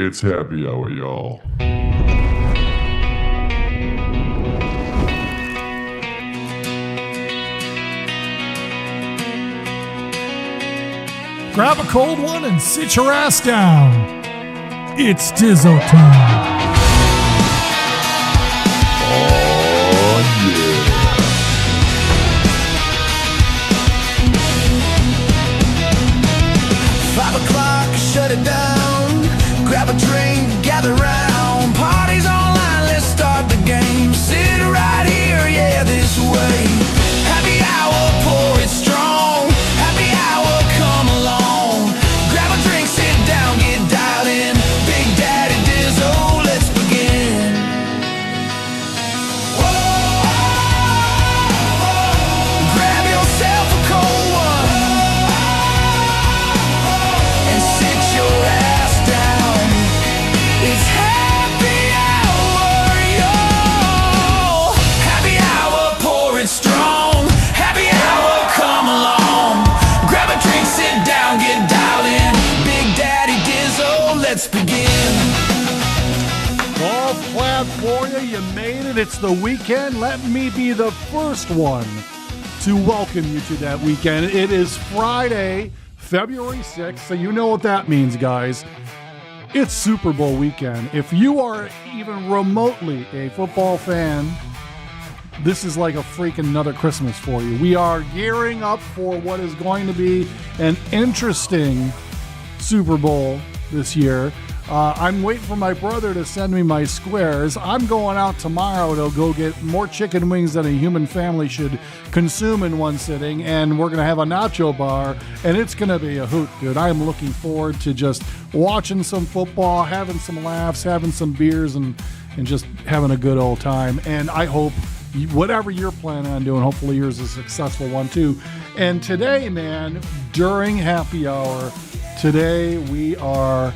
It's happy hour, y'all. Grab a cold one and sit your ass down. It's Dizzo time. Oh, yeah. 5 o'clock, shut it down. Grab a drink, gather round. Party's online, let's start the game. Sit right here, yeah, this way. Happy hour, pour it strong. Happy hour, come along. Grab a drink, sit down, get dialed in. Big Daddy Dizzo, let's begin. Whoa, grab yourself a cold one and sit your ass down. It's happy hour, yo. Happy hour, pour it strong. Happy hour, come along. Grab a drink, sit down, get dialed in. Big Daddy Dizzo, let's begin. All flat for you. You made it. It's the weekend. Let me be the first one to welcome you to that weekend. It is Friday, February 6th, so you know what that means, guys. It's Super Bowl weekend. If you are even remotely a football fan, this is like a freaking another Christmas for you. We are gearing up for what is going to be an interesting Super Bowl this year. I'm waiting for my brother to send me my squares. I'm going out tomorrow to go get more chicken wings than a human family should consume in one sitting, and we're going to have a nacho bar, and it's going to be a hoot, dude. I am looking forward to just watching some football, having some laughs, having some beers, and just having a good old time. And I hope whatever you're planning on doing, hopefully yours is a successful one too. And today, man, during happy hour, today we are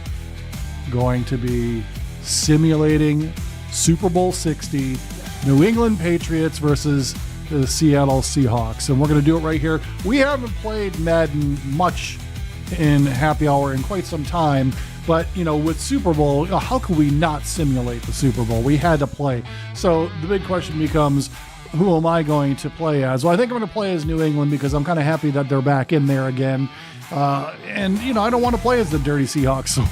going to be simulating Super Bowl 60, New England Patriots versus the Seattle Seahawks. And we're going to do it right here. We haven't played Madden much in happy hour in quite some time, but you know, with Super Bowl, how could we not simulate the Super Bowl? We had to play. So the big question becomes, who am I going to play as? Well, I think I'm going to play as New England because I'm kind of happy that they're back in there again. And you know, I don't want to play as the dirty Seahawks, so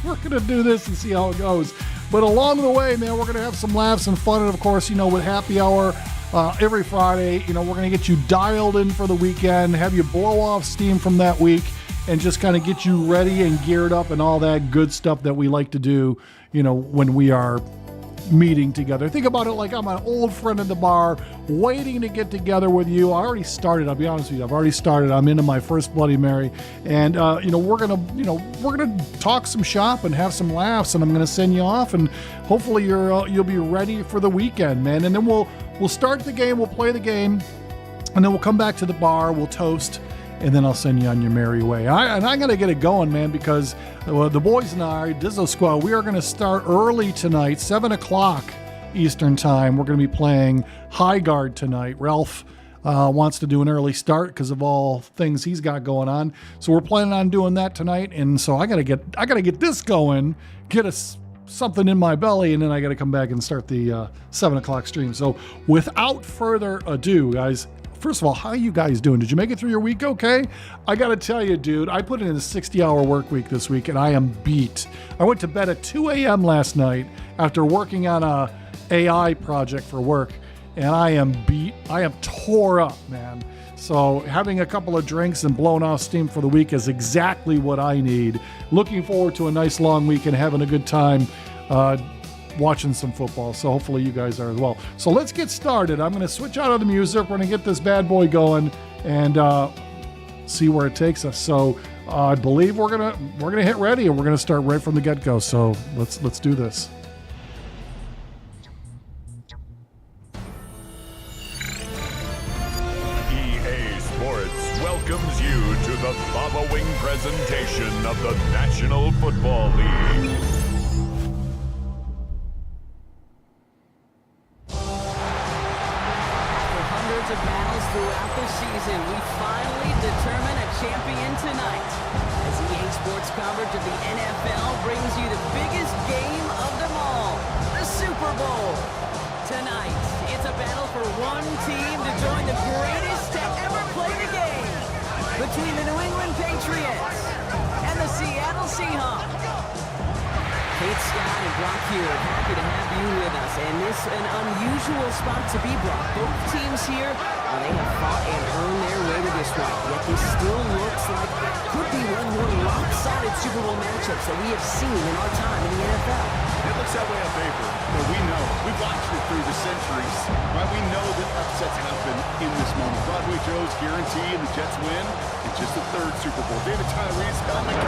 we're gonna do this and see how it goes. But along the way, man, we're gonna have some laughs and fun, and of course, you know, with happy hour every Friday, you know, we're gonna get you dialed in for the weekend, have you blow off steam from that week, and just kind of get you ready and geared up and all that good stuff that we like to do, you know, when we are meeting together. Think about it like I'm an old friend at the bar waiting to get together with you. I already started, I'll be honest with you. I've already started. I'm into my first Bloody Mary, and you know, we're gonna talk some shop and have some laughs, and I'm gonna send you off, and hopefully you'll be ready for the weekend, man. And then we'll start the game, we'll play the game, and then we'll come back to the bar, we'll toast, and then I'll send you on your merry way. And I'm going to get it going, man, because the boys and I, Dizzo Squad, we are going to start early tonight, 7 o'clock Eastern time. We're going to be playing High Guard tonight. Ralph wants to do an early start because of all things he's got going on. So we're planning on doing that tonight. And so I got to get this going, get us something in my belly, and then I got to come back and start the 7 o'clock stream. So without further ado, guys, first of all, how you guys doing? Did you make it through your week okay? I got to tell you, dude, I put in a 60-hour work week this week, and I am beat. I went to bed at 2 a.m. last night after working on a AI project for work, and I am beat. I am tore up, man. So having a couple of drinks and blowing off steam for the week is exactly what I need. Looking forward to a nice long week and having a good time watching some football. So hopefully you guys are as well. So let's get started. I'm going to switch out of the music. We're going to get this bad boy going and see where it takes us. So I believe we're gonna hit ready, and we're gonna start right from the get-go. So let's do this. EA Sports welcomes you to the following presentation of the National Football League. Hundreds of battles throughout regular season, we finally determine a champion tonight. As EA Sports coverage of the NFL brings you the biggest game of them all, the Super Bowl. Tonight, it's a battle for one team to join the greatest to ever play the game, between the New England Patriots and the Seattle Seahawks. Kate Scott and Brock here, happy to have you with us. And this an unusual spot to be, Brock. Both teams here, they have fought and earned their way to this one. Yet this still looks like could be one of the more rock-solid Super Bowl matchups that we have seen in our time in the NFL. It looks that way on paper, but we know. We've watched it through the centuries. Right? We know that upsets happen in this moment. Broadway Joe's guarantee and the Jets win. It's just the third Super Bowl. David Tyree's helmet the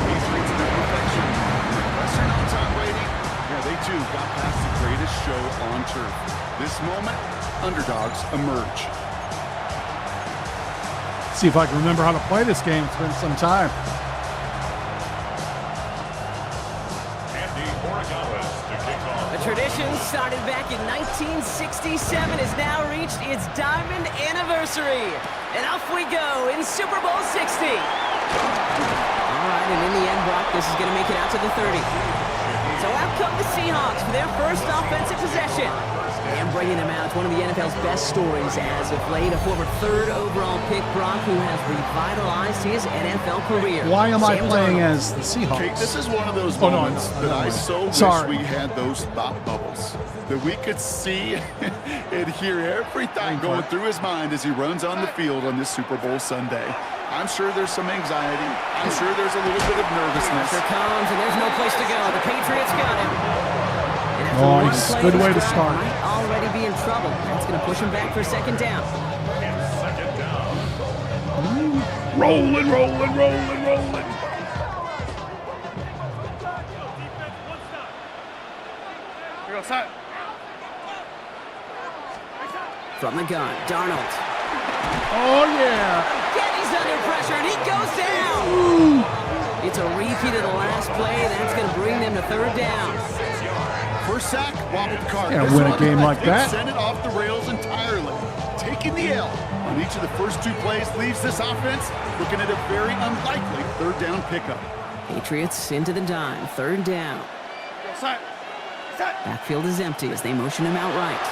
Patriots in their perfection. Western on-time rating. Yeah, they too got past the greatest show on turf. This moment, underdogs emerge. See if I can remember how to play this game. It's been some time. A tradition started back in 1967 has now reached its diamond anniversary. And off we go in Super Bowl 60. All right, and in the end, Brock, this is going to make it out to the 30. So out come the Seahawks for their first offensive possession. And bringing them out, one of the NFL's best stories as of late, a former third overall pick, Brock, who has revitalized his NFL career. Why am I playing as the Seahawks? Kate, this is one of those no, moments no, that no, I no. so Sorry. wish we had those thought bubbles. That we could see and hear every thought going through his mind as he runs on the field on this Super Bowl Sunday. I'm sure there's some anxiety. I'm sure there's a little bit of nervousness. Here comes, and there's no place to go. The Patriots got him. And after Nice. one play, Good way to this drive start. might already be in trouble. That's going to push him back for second down. Rolling, rolling, rolling, rolling. From the gun, Darnold. Oh, yeah. Again, he's under pressure, and he goes down. It's a repeat of the last play. That's going to bring them to third down. First sack, wobbled the cart. Can't This win a one, game like they that. Sent it off the rails entirely. Taking the L on each of the first two plays leaves this offense looking at a very unlikely third down pickup. Patriots into the dime, third down. Backfield is empty as they motion him out right.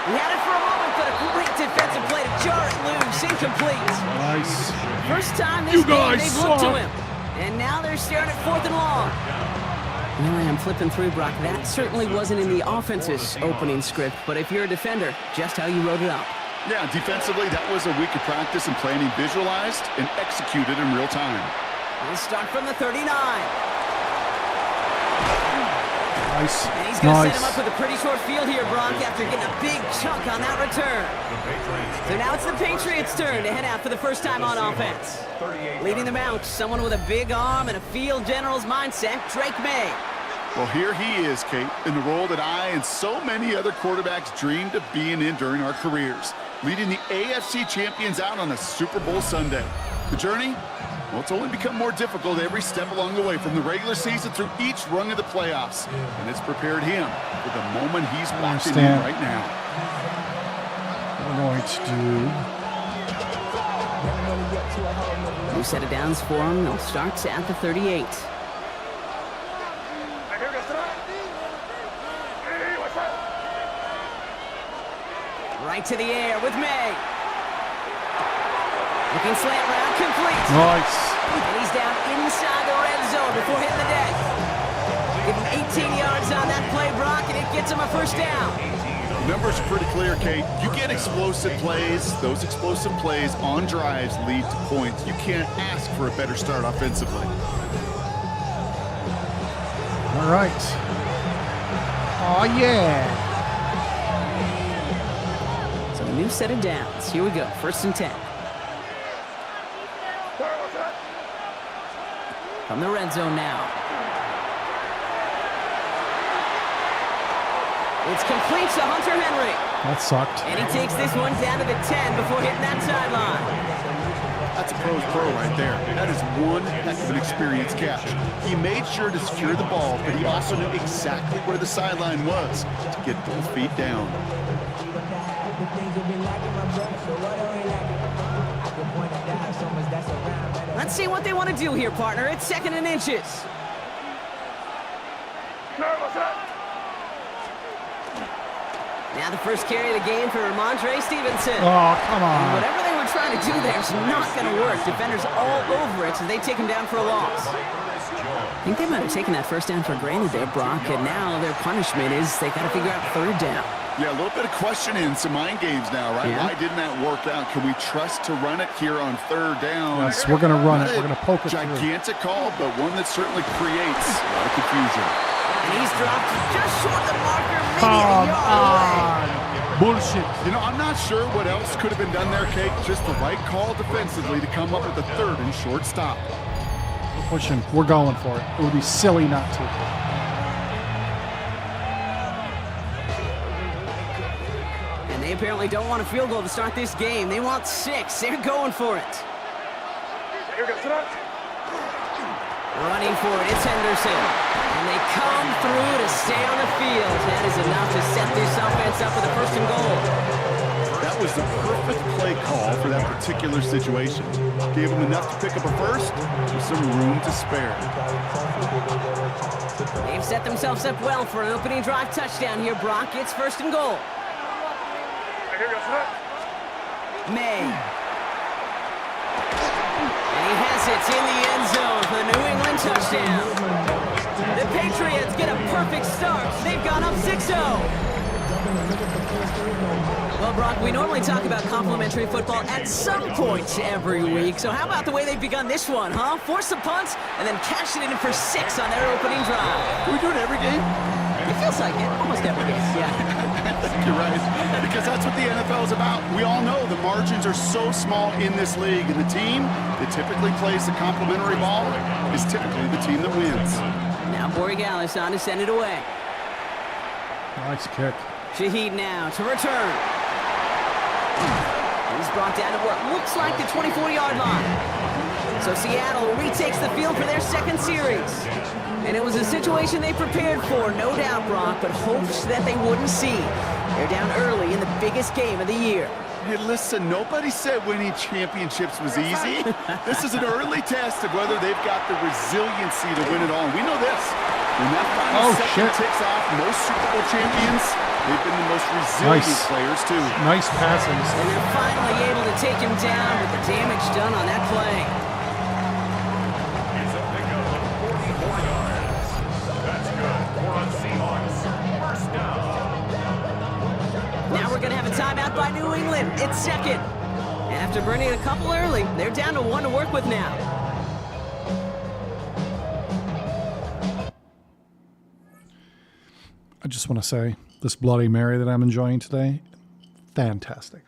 He had it for a moment, but a great defensive play to jar it loose, incomplete. Nice. First time this You game guys they've looked to suck. him. And now they're staring at fourth and long. Now I am flipping through, Brock. That certainly wasn't in the offense's opening script, but if you're a defender, just how you wrote it up. Yeah, defensively, that was a week of practice and planning visualized and executed in real time. We'll start from the 39. Nice. And he's going to set him Nice. up with a pretty short field here, Brock, after getting a big chunk on that return. So now it's the Patriots' turn to head out for the first time on offense. Leading them out, someone with a big arm and a field general's mindset, Drake May. Well, here he is, Kate, in the role that I and so many other quarterbacks dreamed of being in during our careers, leading the AFC champions out on a Super Bowl Sunday. The journey? Well, it's only become more difficult every step along the way, from the regular season through each rung of the playoffs. And it's prepared him for the moment he's watching in understand. right now. We're going to do... New set of downs for him. They'll start at the 38. Right to the air with May. Looking slant route, complete. Nice. And he's down inside the red zone before hitting the deck. Give him 18 yards on that play, Brock, and it gets him a first down. Numbers are pretty clear, Kate. You get explosive plays. Those explosive plays on drives lead to points. You can't ask for a better start offensively. All right. Oh, yeah. So a new set of downs. Here we go, first and 10. From the red zone now. It's complete to Hunter Henry. That sucked. And he takes this one down to the 10 before hitting that sideline. That's a pro's pro right there. That is one heck of an experienced catch. He made sure to secure the ball, but he also knew exactly where the sideline was to get both feet down. Let's see what they want to do here, partner. It's 2nd and inches. Now the first carry of the game for Ramondre Stevenson. Oh, come on. Whatever they were trying to do there is not going to work. Defenders all over it, so they take him down for a loss. I think they might have taken that first down for granted there, Brock, and now their punishment is they got to figure out 3rd down. Yeah, a little bit of questioning, some mind games now, right? Yeah. Why didn't that work out? Can we trust to run it here on 3rd down? Yes, we're going to run it. We're going to poke it through. Gigantic call, but one that certainly creates a lot of confusion. And he's dropped just short of the marker, maybe Come a yard away. on. Bullshit. You know, I'm not sure what else could have been done there, Kate. Just the right call defensively to come up with a 3rd and short stop. We're pushing. We're going for it. It would be silly not to. And they apparently don't want a field goal to start this game. They want 6. They're going for it. Running for it, it's Henderson. And they come through to stay on the field. That is enough to set this offense up with a 1st and goal. That was the perfect play call for that particular situation. Gave them enough to pick up a 1st with some room to spare. They've set themselves up well for an opening drive touchdown here, Brock. It's 1st and goal. May. And he has it in the end zone for the New England touchdown. The Patriots get a perfect start. They've gone up 6-0. Well, Brock, we normally talk about complimentary football at some point every week. So how about the way they've begun this one, huh? Force some punts and then cash it in for 6 on their opening drive. Do we do it every game? It feels like it. Almost every game, yeah. I think you're right. Because that's what the NFL is about. We all know the margins are so small in this league. And the team that typically plays the complimentary ball is typically the team that wins. Now Borregales on to send it away. Nice kick. Shaheed now to return. He's brought down to what looks like the 24-yard line. So Seattle retakes the field for their 2nd series. And it was a situation they prepared for, no doubt, Brock, but hopes that they wouldn't see. They're down early in the biggest game of the year. Hey, listen, nobody said winning championships was easy. This is an early test of whether they've got the resiliency to win it all. And we know this. When that final second ticks off, most Super Bowl champions, they've been the most resilient players, too. Nice passing. And they're finally able to take him down with the damage done on that play. It's a pickup of 44 yards. That's good for a Seahawks 1st down. Now we're going to have a timeout by New England. It's 2nd. After burning a couple early, they're down to 1 to work with now. I just want to say, this Bloody Mary that I'm enjoying today, fantastic.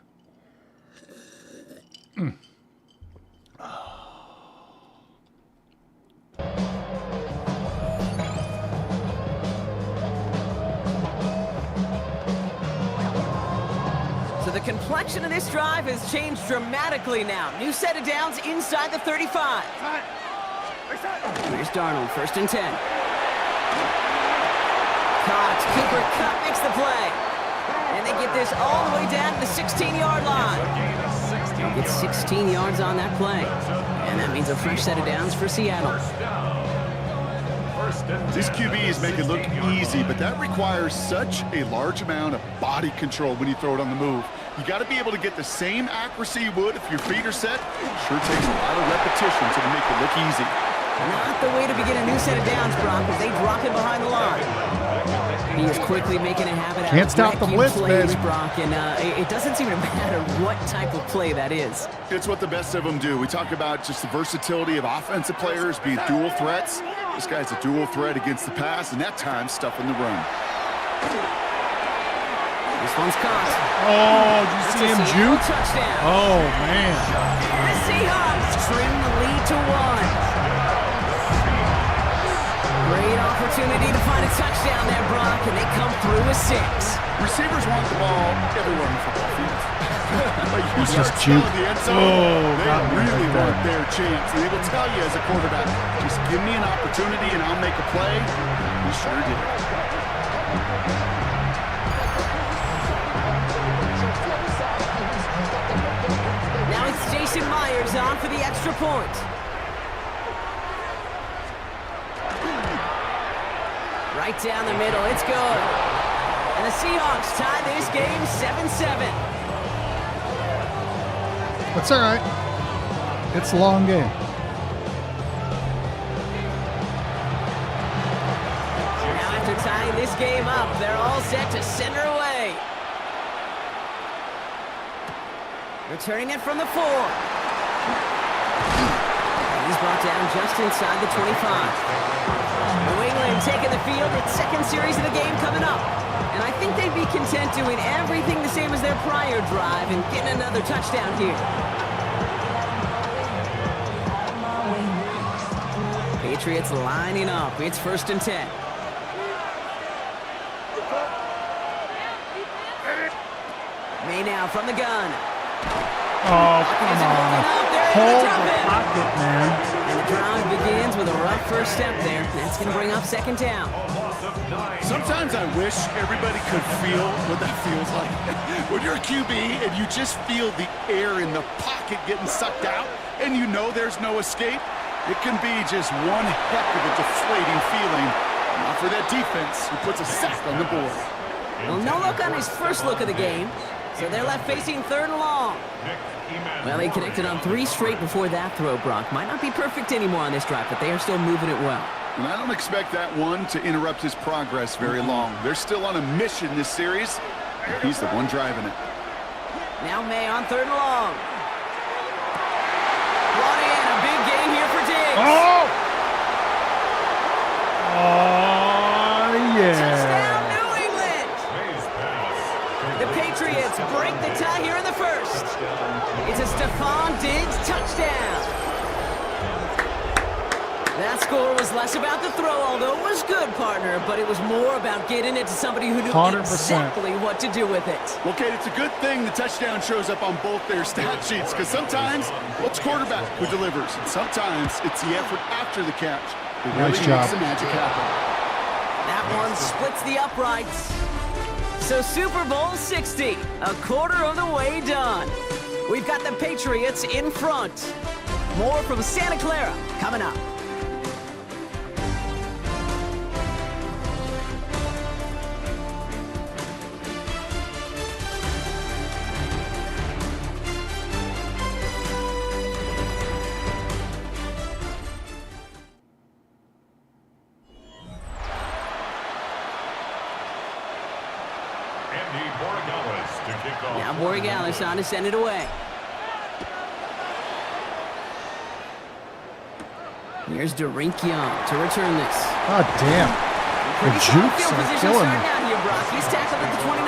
So the complexion of this drive has changed dramatically now. New set of downs inside the 35. Here's Darnold, 1st and 10. Caught. Cooper Kupp makes the play. And they get this all the way down to the 16-yard line. Get 16 yards on that play. And that means a fresh set of downs for Seattle. These QBs make it look easy, but that requires such a large amount of body control when you throw it on the move. You got to be able to get the same accuracy you would if your feet are set. Sure takes a lot of repetition to make it look easy. Not the way to begin a new set of downs, Brock, as they drop him behind the line. He is quickly making a habit out Can't of stop the blitz, plays, baby. Brock, and it doesn't seem to matter what type of play that is. It's what the best of them do. We talk about just the versatility of offensive players being dual threats. This guy's a dual threat against the pass, and at times stuffing the run. This one's caught. Oh, did you see him juke? Touchdown. Oh, man. The Seahawks trim the lead to 1. Great opportunity to find a touchdown there, Brock, and they come through with 6. Receivers want the ball everywhere on the football field. It's just juke. The end zone, they really want their chance. And they will tell you as a quarterback, just give me an opportunity and I'll make a play. He sure did. Now it's Jason Myers on for the extra point. Right down the middle, it's good. And the Seahawks tie this game 7-7. That's all right. It's a long game. Now after tying this game up, they're all set to send her away. Returning it from the 4. He's brought down just inside the 25. New England taking the field, its second series of the game coming up. And I think they'd be content doing everything the same as their prior drive and getting another touchdown here. Patriots lining up. It's 1st and 10. May now from the gun. Oh, come on. Hold the pocket, man. And the drive begins with a rough first step there. That's going to bring up 2nd down. Sometimes I wish everybody could feel what that feels like. When you're a QB and you just feel the air in the pocket getting sucked out and you know there's no escape, it can be just one heck of a deflating feeling. Not for that defense who puts a sack on the board. Well, no look on his first look of the game, so they're left facing 3rd and long. Well, they connected on 3 straight before that throw, Brock. Might not be perfect anymore on this drive, but they are still moving it well. And I don't expect that one to interrupt his progress very long. They're still on a mission this series. He's the one driving it. Now May on 3rd and long. Brought in a big gain here for Diggs. Oh! Oh, yeah. Touchdown, New England. The Patriots break the tie here in the 1st. It's a Stephon Diggs touchdown. That score was less about the throw, although it was good, partner, but it was more about getting it to somebody who knew 100%. exactly what to do with it. Well, Kate, it's a good thing the touchdown shows up on both their stat sheets, because sometimes, well, it's quarterback who delivers. And sometimes it's the effort after the catch. It really Nice job. makes the magic happen. That one splits the uprights. So Super Bowl 60, a quarter of the way done. We've got the Patriots in front. More from Santa Clara coming up. Now Borregales on to send it away. Here's Derink Young to return this. God damn. The Pretty strong jukes field are position killing starting me. out here, Brock. He's tackled at the 29.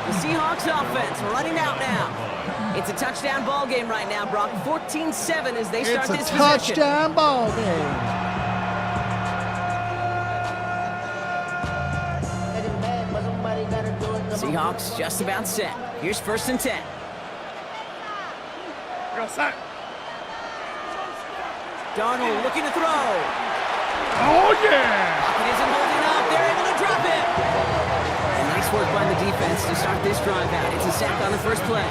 The Seahawks offense running out now. It's a touchdown ball game right now, Brock. 14-7 as they start It's a this possession. touchdown ball game. Seahawks just about set. Here's 1st and 10. Darnold looking to throw. Oh, yeah. Pocket isn't holding up. They're able to drop it. And nice work by the defense to start this drive out. It's a sack on the first play.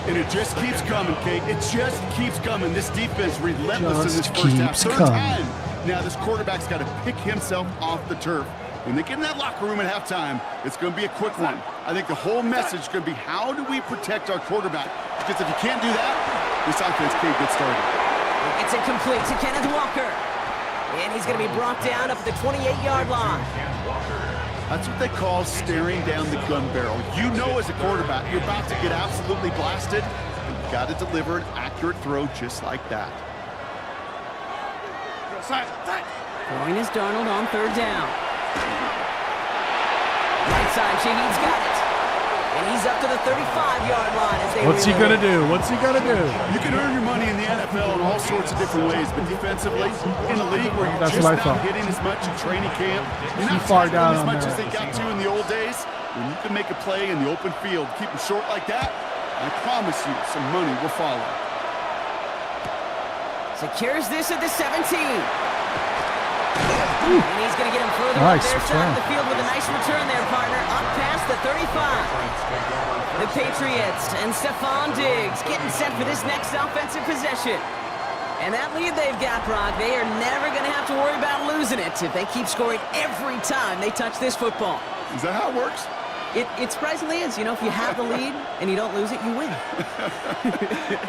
And it just keeps coming, Kate. It just keeps coming. This defense relentless in this Just first half. keeps 3rd coming. time. Now this quarterback's got to pick himself off the turf. When they get in that locker room at halftime, it's going to be a quick one. I think the whole message is going to be, how do we protect our quarterback? Because if you can't do that, this offense can't get started. It's incomplete to Kenneth Walker. And he's going to be brought down up at the 28-yard line. That's what they call staring down the gun barrel. You know as a quarterback, you're about to get absolutely blasted. You've got to deliver an accurate throw just like that. Throwing is Darnold on 3rd down. Right side, Shaheed's got it. And he's up to the 35-yard line as they What's he reload. going to do? What's he going to do? You can earn your money in the NFL in all sorts of different ways, but defensively, in a league where you're That's just what I not thought. hitting as much in training camp, you're Too not far tackling down as on much there. as they got to in the old days, When you can make a play in the open field, keep them short like that, I promise you some money will follow. Secures this at the 17. And he's going to get him further up their side of the field with a nice return there, partner, up past the 35. The Patriots and Stephon Diggs getting set for this next offensive possession. And that lead they've got, Brock, they are never going to have to worry about losing it if they keep scoring every time they touch this football. Is that how it works? It surprisingly is. You know, if you have the lead and you don't lose it, you win.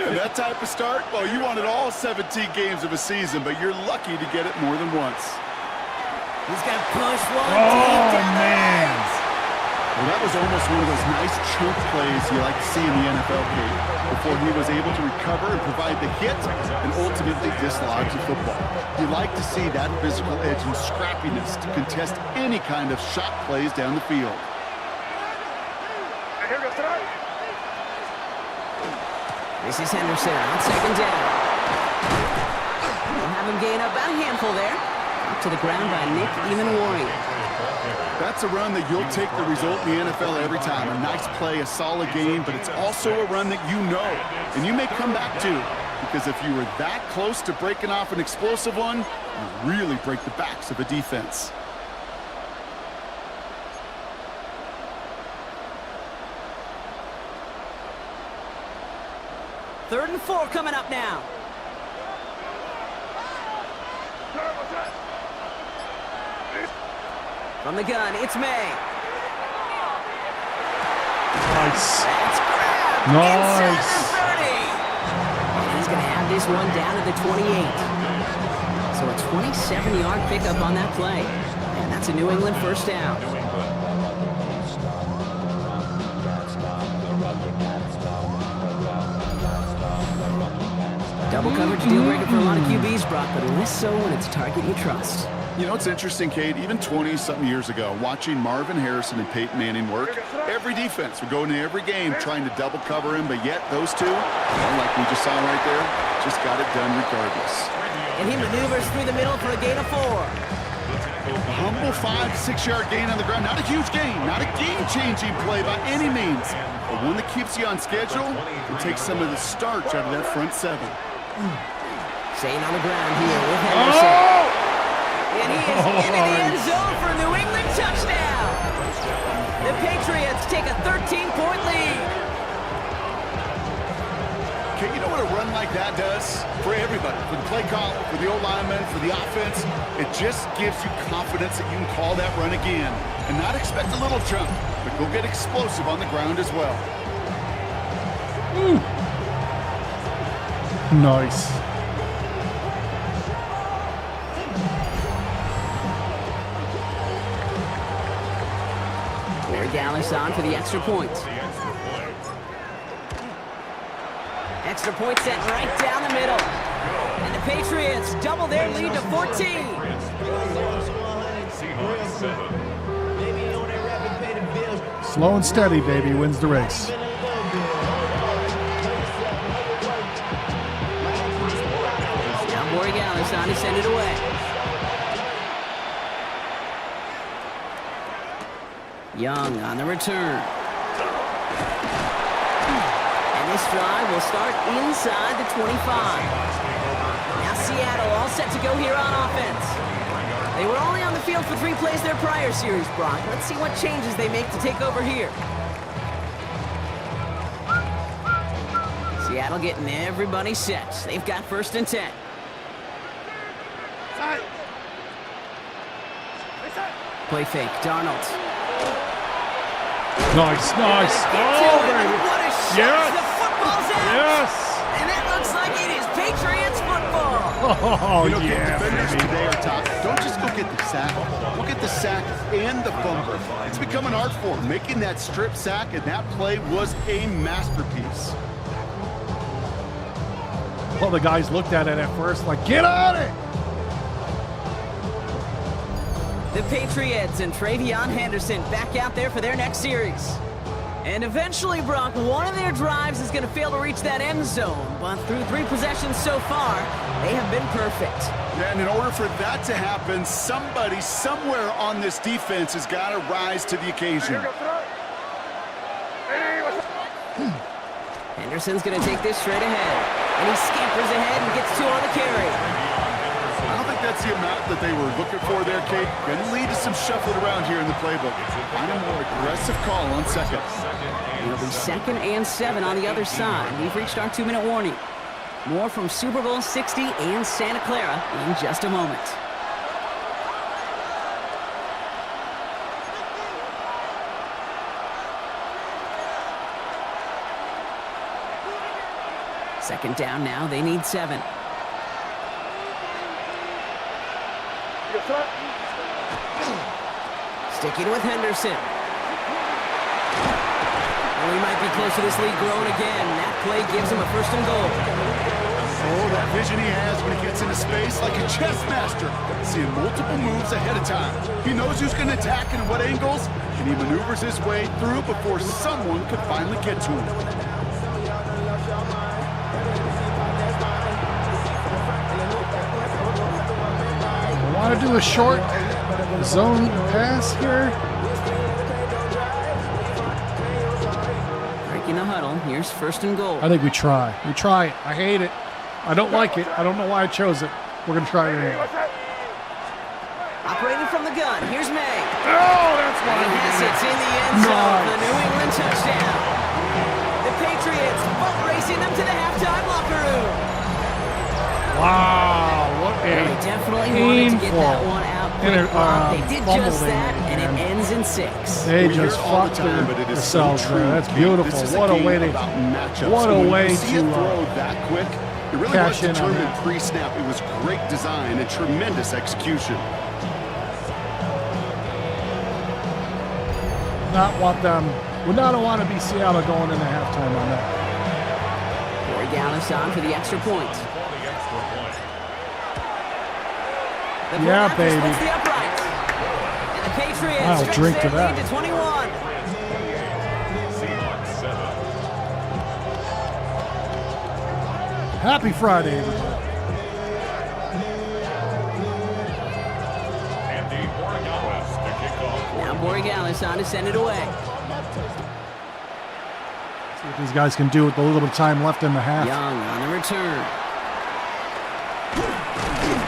Yeah, that type of start, well, you wanted all 17 games of a season, but you're lucky to get it more than once. He's got to push one deep down the right. Well, that was almost one of those nice chunk plays you like to see in the NFL game before he was able to recover and provide the hit and ultimately dislodge the football. You like to see that physical edge and scrappiness to contest any kind of shot plays down the field. This is Henderson on second down. We'll have him gain up about a handful there. Up to the ground by Nick Eamon-Warring. That's a run that you'll take the result in the NFL every time. A nice play, a solid game, but it's also a run that you know, and you may come back to, because if you were that close to breaking off an explosive one, you really break the backs of a defense. Third and 4 coming up now. From the gun, it's May. Nice. That's grabbed. Nice. Inside the 30. And he's going to have this one down to the 28. So a 27-yard pickup on that play. And that's a New England first down. Double coverage deal breaker for a lot of QBs, Brock, but less so when it's a target you trust. You know, it's interesting, Kate, even 20-something years ago, watching Marvin Harrison and Peyton Manning work, every defense would go into every game trying to double cover him, but yet those two, like we just saw right there, just got it done regardless. And he maneuvers through the middle for a gain of 4. A humble 5 to 6 yard gain on the ground. Not a huge gain, not a game-changing play by any means, but one that keeps you on schedule and takes some of the starch out of that front 7. Staying on the ground here with Henderson. And he is into the end zone for a New England touchdown. The Patriots take a 13-point lead. Okay, you know what a run like that does? For everybody, for the play caller, for the O-lineman, for the offense, it just gives you confidence that you can call that run again and not expect a little chunk, but go get explosive on the ground as well. Nice. Dallas on for the extra point. Extra point set right down the middle. And the Patriots double their lead to 14. Slow and steady, baby, wins the race. Now Borregales on to send it away. Young on the return. And this drive will start inside the 25. Now Seattle all set to go here on offense. They were only on the field for 3 plays their prior series, Brock. Let's see what changes they make to take over here. Seattle getting everybody set. They've got 1st and 10. Play fake, Darnold. Nice. Oh, baby. What a shot. Yes. The football's out. Yes. And it looks like it is Patriots football. Oh, You know, yeah, defenders baby. today are top. Don't just go get the sack. Go get the sack and the fumble. It's become an art form. Making that strip sack and that play was a masterpiece. Well, the guys looked at it at first like, get on it. The Patriots and Travion Henderson back out there for their next series. And eventually, Brock, one of their drives is going to fail to reach that end zone. But through 3 possessions so far, they have been perfect. And in order for that to happen, somebody somewhere on this defense has got to rise to the occasion. Henderson's going to take this straight ahead. And he scampers ahead and gets 2 on the carry. I don't think that's the amount that they were looking for there, Kate. Going to lead to some shuffling around here in the playbook. Find a more aggressive call on second. It'll be 2nd and 7 on the other side. We've reached our 2-minute warning. More from Super Bowl 60 and Santa Clara in just a moment. Second down now, they need 7. Sticking with Henderson. Well, he might be close to this lead growing again. That play gives him a 1st and goal. Oh, that vision he has when he gets into space like a chess master. Seeing multiple moves ahead of time. He knows who's going to attack and what angles, and he maneuvers his way through before someone could finally get to him. Want to do a short zone pass here? Breaking the huddle. Here's 1st and goal. I think we try. We try it. I hate it. I don't like it. I don't know why I chose it. We're going to try it anyway. Operating from the gun. Here's May. Oh, that's why And we yes, did it's it. in the end zone for the Nice. New England touchdown. The Patriots boat racing them to the halftime locker room. Wow, what They a definitely wanted to get painful that one out quick. They did fumble just they that, made, and it man. ends in 6. They We hear just it all the fucked time, but it is so themselves true, there. That's Kate. beautiful. This is What a game way to about matchups. what a When you way see to it throw that quick. It really was cash in on determined that. pre-snap. It was great design and tremendous execution. not want them. Would not want to be Seattle going into halftime on that. Borregales on for the extra point. The Yeah, Patriots baby. splits the upright. And the Patriots I'll stretch drink to their that. lead to 21. Seahawks 7. Happy Friday, everybody. Andy Borregales to kick off. Now Borregales on to send it away. See what these guys can do with the little bit of time left in the half. Young on the return.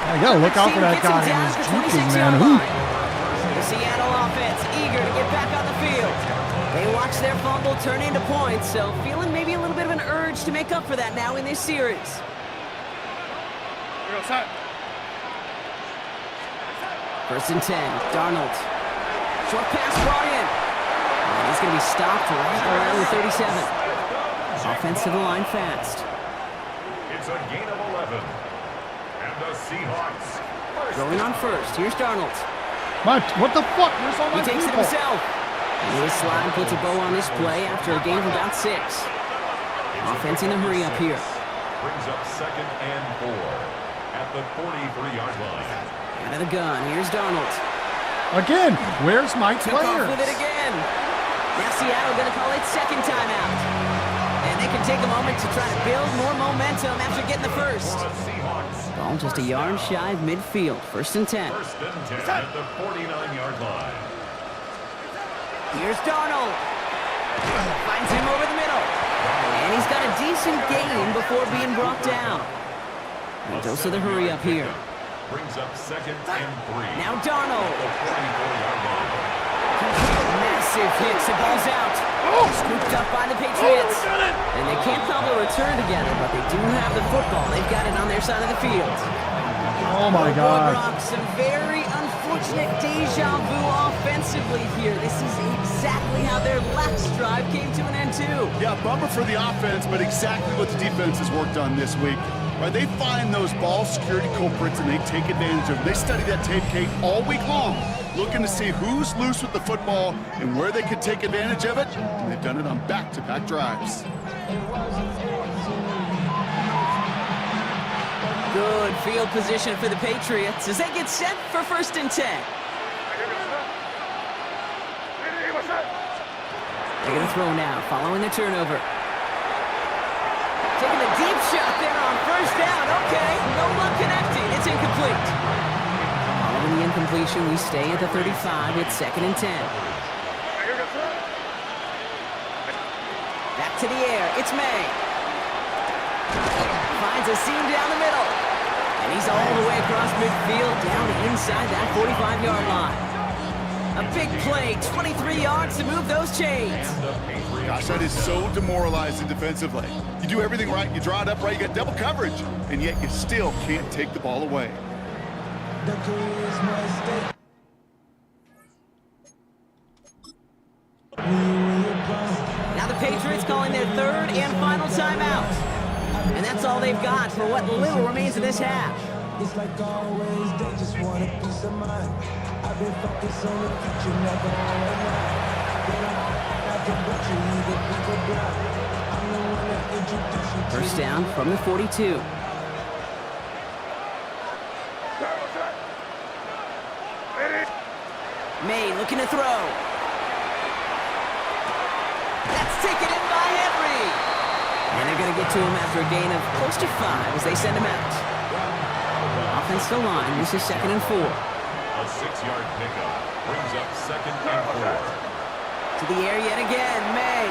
You gotta look out for that Gets him guy down and at his the juking, 26-yard man. line. The Seattle offense eager to get back on the field. They watch their fumble turn into points, so feeling maybe a little bit of an urge to make up for that now in this series. First and 10, Darnold. Short pass brought in. And he's going to be stopped right around the 37. Offense to the line fast. It's a gain of 11. And the Seahawks. Going on first. Here's Darnold. What the fuck? Where's all He my takes it people? himself. And his slide puts a bow on this play after a gain of about 6. Offense in the hurry up here. Brings up 2nd and 4 at the 43-yard line. Out of the gun. Here's Darnold. Again, where's my Took off players? with it again. Now Seattle going to call it second timeout. And they can take a moment to try to build more momentum after getting the first. The Seahawks. Ball just a yard shy of midfield. First and 10. First and 10 at the 49-yard line. Here's Darnold. Finds him over the middle. And he's got a decent gain before being brought down. And dose of the hurry up here. Brings up 2nd and 3. Now Darnold. The 44-yard line. Massive hits. The ball's out. Scooped up by the Patriots. And they can't cobble a return together, but they do have the football. They've got it on their side of the field. Oh my God. Brock, some very unfortunate deja vu offensively here. This is exactly how their last drive came to an end too. Yeah, bummer for the offense, but exactly what the defense has worked on this week. Right, they find those ball security culprits and they take advantage of them. They study that tape, Kate, all week long, looking to see who's loose with the football and where they could take advantage of it. And they've done it on back-to-back drives. Good field position for the Patriots as they get set for first and 10. They're going to throw now, following the turnover. Taking a deep shot there on first down. Okay, no luck connecting. It's incomplete. Following the incompletion, we stay at the 35. It's 2nd and 10. Back to the air. It's May. Finds a seam down the middle. And he's all the way across midfield, down inside that 45-yard line. A big play, 23 yards to move those chains. Gosh, that is so demoralizing defensively. You do everything right, you draw it up right, you got double coverage, and yet you still can't take the ball away. Now the Patriots calling their third and final timeout. And that's all they've got for what little remains of this half. It's like always, they just want a peace of mind. I've been focused on the future, never on the night. I can bet you either people blind. I'm the one that introduced you to First down from the 42. May looking to throw. That's taken in by Henry. And they're going to get to him after a gain of close to 5 as they send him out. Offensive line, this is 2nd and 4. A 6-yard pickup brings up 2nd and 4. To the air yet again, May.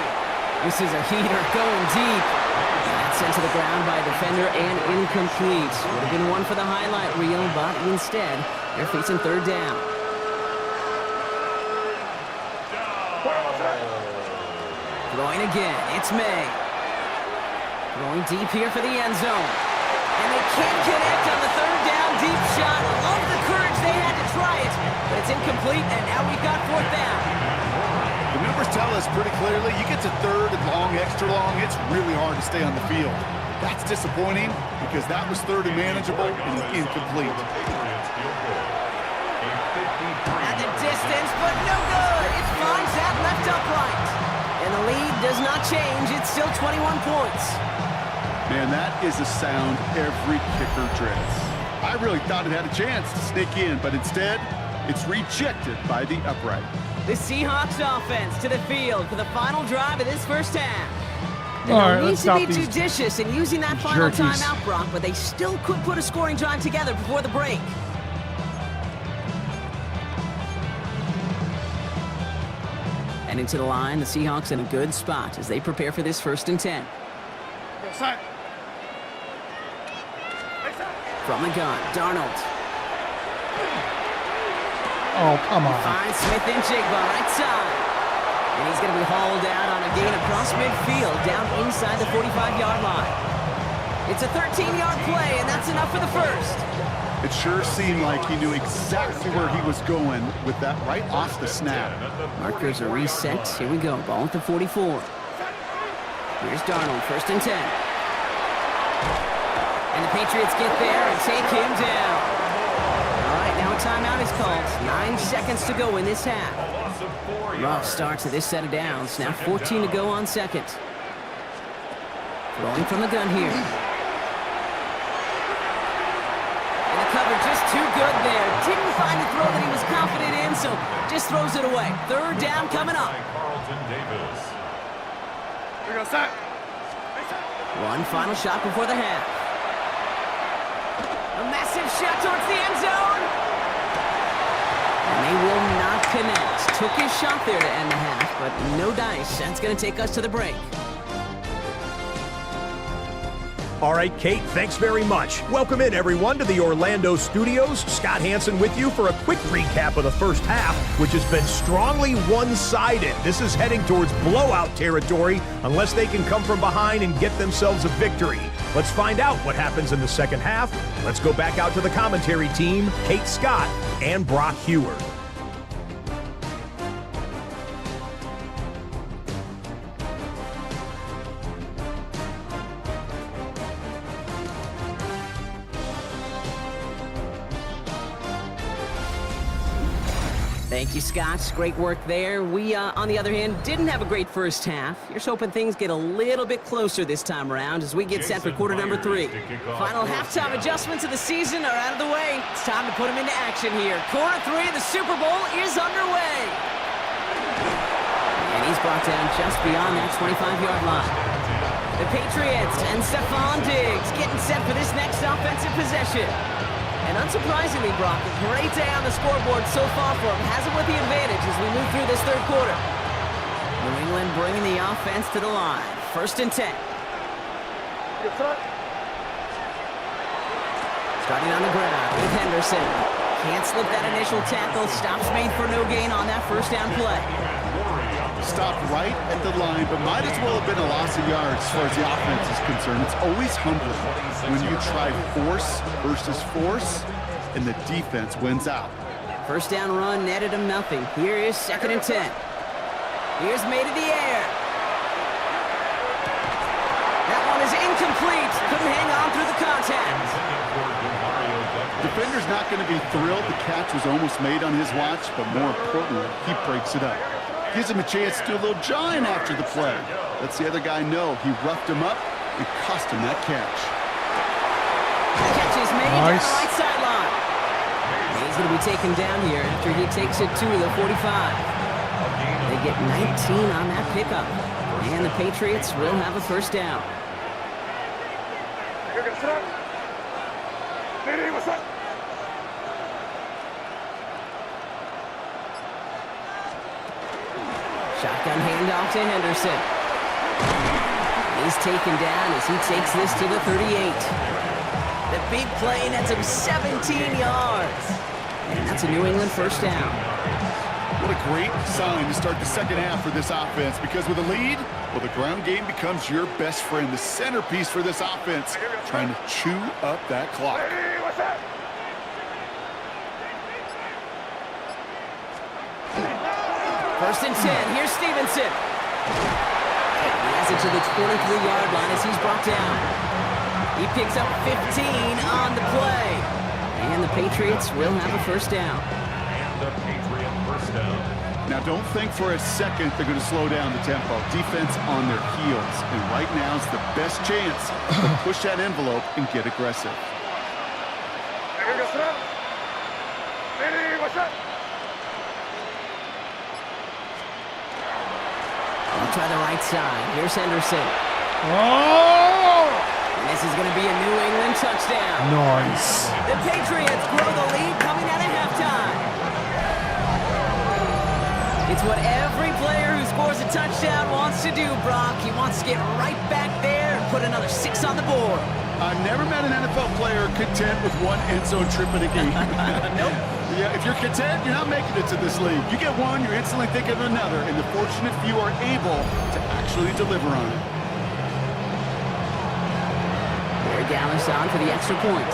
This is a heater going deep. And that's sent to the ground by a defender and incomplete. Would have been one for the highlight reel, but instead, they're facing 3rd down. Throwing again, it's May. Throwing deep here for the end zone. And they can't connect on the 3rd down deep shot. Love the courage they had to try it, but it's incomplete, and now we've got 4th down. The numbers tell us pretty clearly, you get to 3rd and long, extra long, it's really hard to stay on the field. That's disappointing because that was 3rd and manageable and incomplete. At the distance, but no good. It finds that left upright. And the lead does not change. It's still 21 points. Man, that is a sound every kicker dreads. I really thought it had a chance to sneak in, but instead, it's rejected by the upright. The Seahawks offense to the field for the final drive of this first half. All right, They let's need stop to be these judicious in using that final jerkies. timeout, Brock, but they still could put a scoring drive together before the break. And into the line, the Seahawks in a good spot as they prepare for this 1st and 10. From the gun, Darnold. Oh, come on. Finds Smith and Jigba right side. And he's going to be hauled out on a gain across midfield down inside the 45-yard line. It's a 13-yard play, and that's enough for the first. It sure seemed like he knew exactly where he was going with that right off the snap. Markers are reset. Here we go. Ball at the 44. Here's Darnold, 1st and 10. And the Patriots get there and take him down. All right, now a timeout is called. 9 seconds to go in this half. Rough start to this set of downs. Now 14 to go on 2nd. Throwing from the gun here. And the cover just too good there. Didn't find the throw that he was confident in, so just throws it away. 3rd down coming up. One final shot before the half. A massive shot towards the end zone. And they will not connect. Took his shot there to end the half, but no dice. That's going to take us to the break. All right, Kate, thanks very much. Welcome in, everyone, to the Orlando studios. Scott Hansen with you for a quick recap of the first half, which has been strongly one-sided. This is heading towards blowout territory unless they can come from behind and get themselves a victory. Let's find out what happens in the second half. Let's go back out to the commentary team, Kate Scott and Brock Heward. Thank you, Scott. Great work there. We, on the other hand, didn't have a great first half. Here's hoping things get a little bit closer this time around as we get set for quarter number 3. Final halftime adjustments of the season are out of the way. It's time to put them into action here. Quarter 3 of the Super Bowl is underway. And he's brought down just beyond that 25-yard line. The Patriots and Stephon Diggs getting set for this next offensive possession. And unsurprisingly, Brock, a great day on the scoreboard so far for him. Has it with the advantage as we move through this 3rd quarter. New England bringing the offense to the line. 1st and 10. Starting on the ground with Henderson. Can't slip that initial tackle. Stops made for no gain on that 1st down play. Stopped right at the line, but might as well have been a loss of yards as far as the offense is concerned. It's always humbling when you try force versus force, and the defense wins out. 1st down run netted him nothing. Here is 2nd and 10. Here's made in the air. That one is incomplete. Couldn't hang on through the contact. Defender's not going to be thrilled the catch was almost made on his watch, but more importantly, he breaks it up. Gives him a chance to do a little jawing after the play. Lets the other guy know he roughed him up and cost him that catch. The catch is made down Nice. the right sideline. He's going to be taken down here after he takes it to the 45. They get 19 on that pickup. And the Patriots will have a 1st down. Shotgun handoff to Henderson. He's taken down as he takes this to the 38. The big play nets him 17 yards. And that's a New England 1st down. What a great sign to start the 2nd half for this offense, because with a lead, well, the ground game becomes your best friend, the centerpiece for this offense, trying to chew up that clock. 1st and 10. Here's Stevenson. He has it to the 23-yard line as he's brought down. He picks up 15 on the play. And the Patriots will have a 1st down. Now, don't think for a second they're going to slow down the tempo. Defense on their heels, and right now is the best chance to push that envelope and get aggressive. I'll try the right side. Here's Henderson. Oh! And this is going to be a New England touchdown. Nice. The Patriots grow the lead coming out of halftime. It's what every player who scores a touchdown wants to do, Brock. He wants to get right back there and put another 6 on the board. I've never met an NFL player content with one end zone trip in a game. Nope. Yeah, if you're content, you're not making it to this league. You get one, you're instantly thinking of another, and the fortunate few are able to actually deliver on it. There Dallas on for the extra point.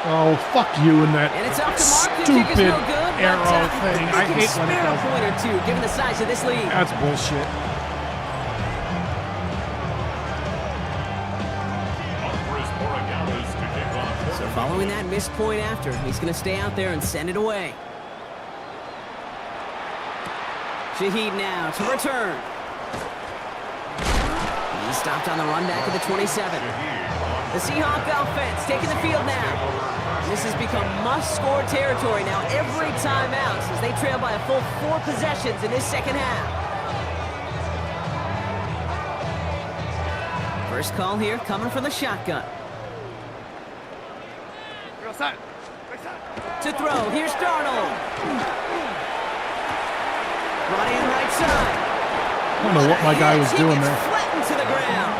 Oh, fuck you and that And it's off the mark. The kick is stupid no good, but, arrow thing. they I can hate when it spare does a point or two, given the size of this league. That's bullshit. So following that missed point after, he's going to stay out there and send it away. Shaheed now to return. He's stopped on the run back at the 27. The Seahawks offense taking the field now. This has become must-score territory now every time out as they trail by a full 4 possessions in this 2nd half. First call here coming from the shotgun. To throw, here's Darnold. Brought in right side. I don't know what my guy was doing there. Flattened to the ground.